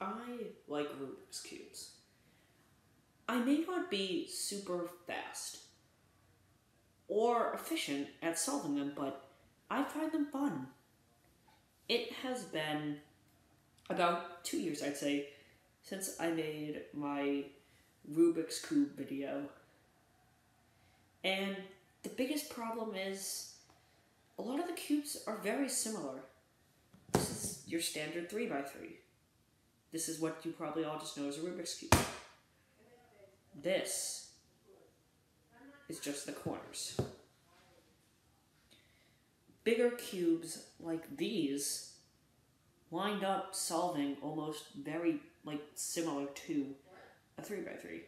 I like Rubik's Cubes. I may not be super fast or efficient at solving them, but I find them fun. It has been about 2 years, I'd say, since I made my Rubik's Cube video. And the biggest problem is a lot of the cubes are very similar. This is your standard 3x3. This is what you probably all just know as a Rubik's Cube. This is just the corners. Bigger cubes like these wind up solving almost very similar to a 3x3.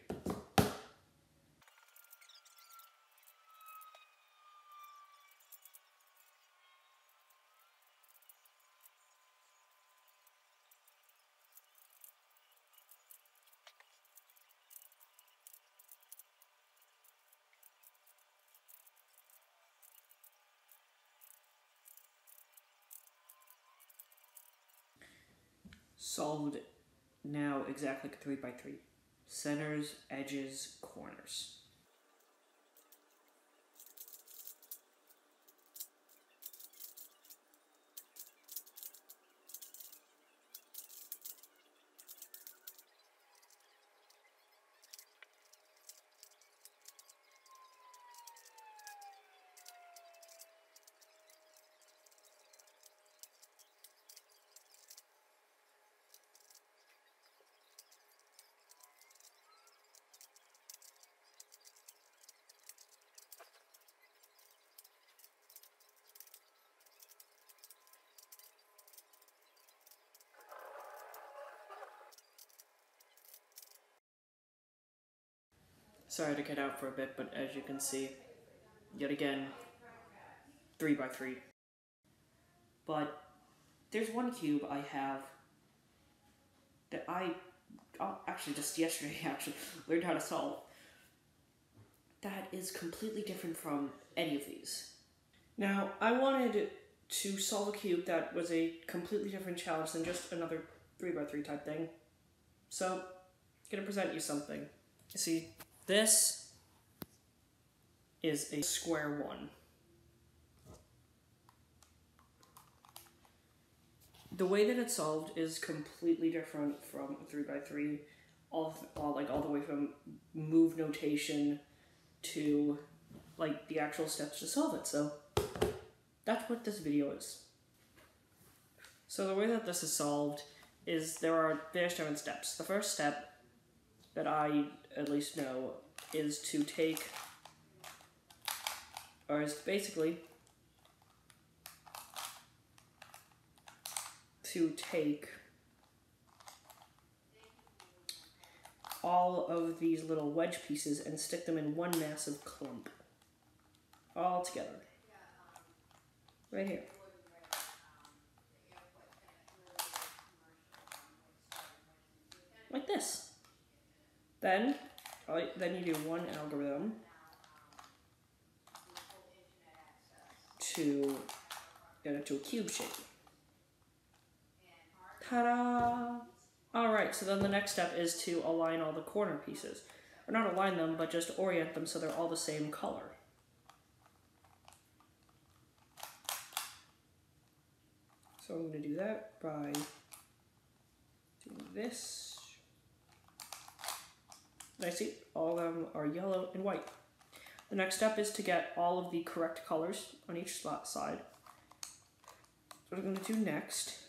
Solved now exactly like a 3x3. Centers, edges, corners. Sorry to cut out for a bit, but as you can see, yet again, 3x3. But there's one cube I have that I actually just yesterday learned how to solve that is completely different from any of these. Now, I wanted to solve a cube that was a completely different challenge than just another 3x3 type thing. So, I'm going to present you something. You see, this is a square one. The way that it's solved is completely different from a 3x3, all the way from move notation to the actual steps to solve it. So that's what this video is. So the way that this is solved is there are various different steps. The first step that I at least know is to take, or is basically to take all of these little wedge pieces and stick them in one massive clump, all together, right here. Like this. Then you do one algorithm to get it to a cube shape. Ta-da! Alright, so then the next step is to align all the corner pieces. Or not align them, but just orient them so they're all the same color. So I'm going to do that by doing this. I see all of them are yellow and white. The next step is to get all of the correct colors on each side. What I'm going to do next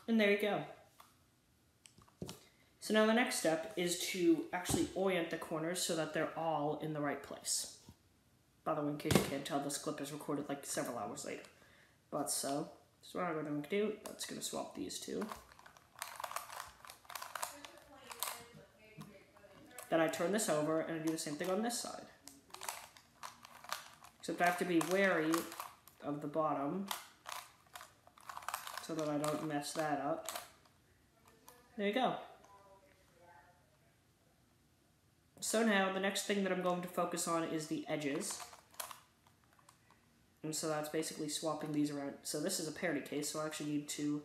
and there you go. So now the next step is to actually orient the corners so that they're all in the right place. By the way, in case you can't tell, this clip is recorded several hours later. But so what I'm going to do, I'm just going to swap these two. Then I turn this over and I do the same thing on this side. Except I have to be wary of the bottom so that I don't mess that up. There you go. So now the next thing that I'm going to focus on is the edges. And so that's basically swapping these around. So this is a parity case, so I actually need to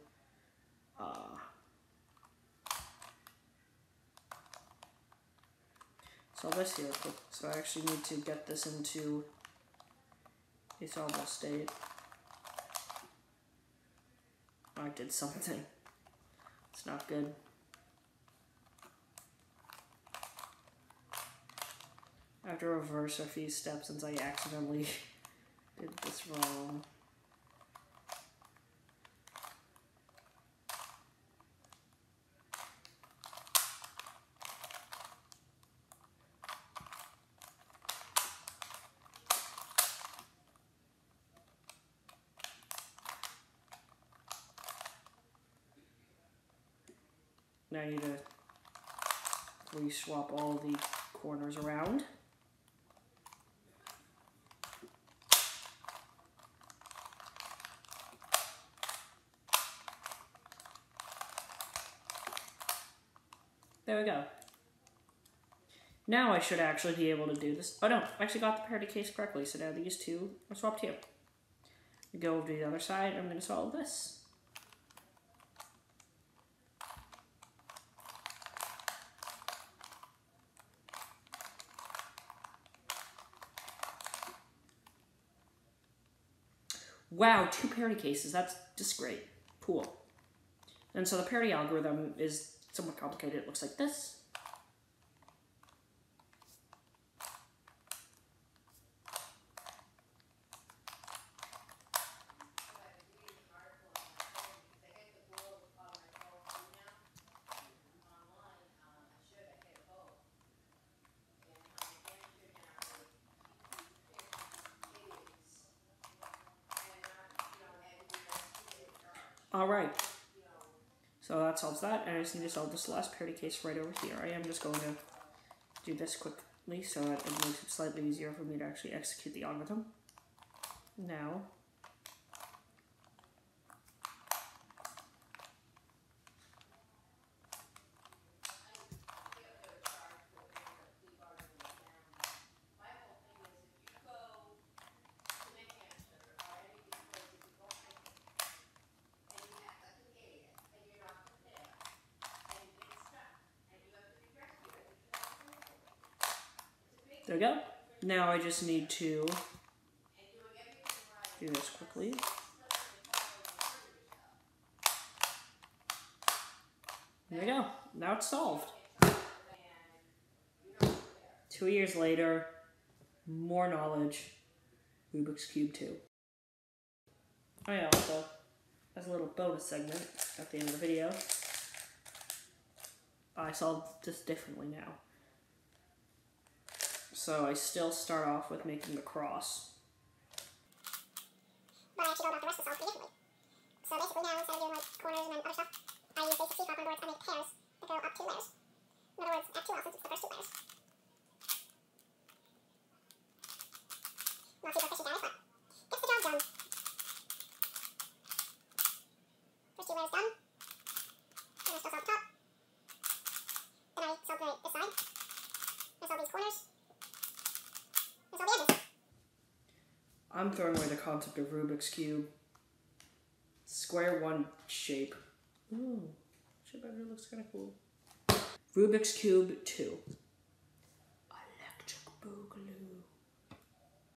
solve this here. So I actually need to get this into a solvable state. I did something. It's not good. I have to reverse a few steps since I accidentally did this wrong. Now I need to re-swap all the corners around. There we go. Now I should actually be able to do this. Oh no, I actually got the parity case correctly, so now these two are swapped here. We go over to the other side, I'm going to solve this. Wow, 2 parity cases, that's just great. Cool. And so the parity algorithm is somewhat complicated. It looks like this. Alright, so that solves that, and I just need to solve this last parity case right over here. I am just going to do this quickly so that it makes it slightly easier for me to actually execute the algorithm. Now, there we go. Now I just need to do this quickly. There we go. Now it's solved. 2 years later, more knowledge. Rubik's Cube 2. Oh yeah, also, as a little bonus segment at the end of the video, I solved this differently now. So I still start off with making the cross. But I actually go about the rest of the solve pretty differently. So basically now, instead of doing like corners and then other stuff, I use basic C-pop on boards. I make pairs that go up 2 layers. In other words, F2L since it's the first 2 layers. Not super fishy guys, but gets the job done. First 2 layers done. And I still solve the top. Then I solve this side. I solve these corners. I'm throwing away the concept of Rubik's Cube. Square one shape. Ooh, shape actually looks kind of cool. Rubik's Cube 2. Electric Boogaloo.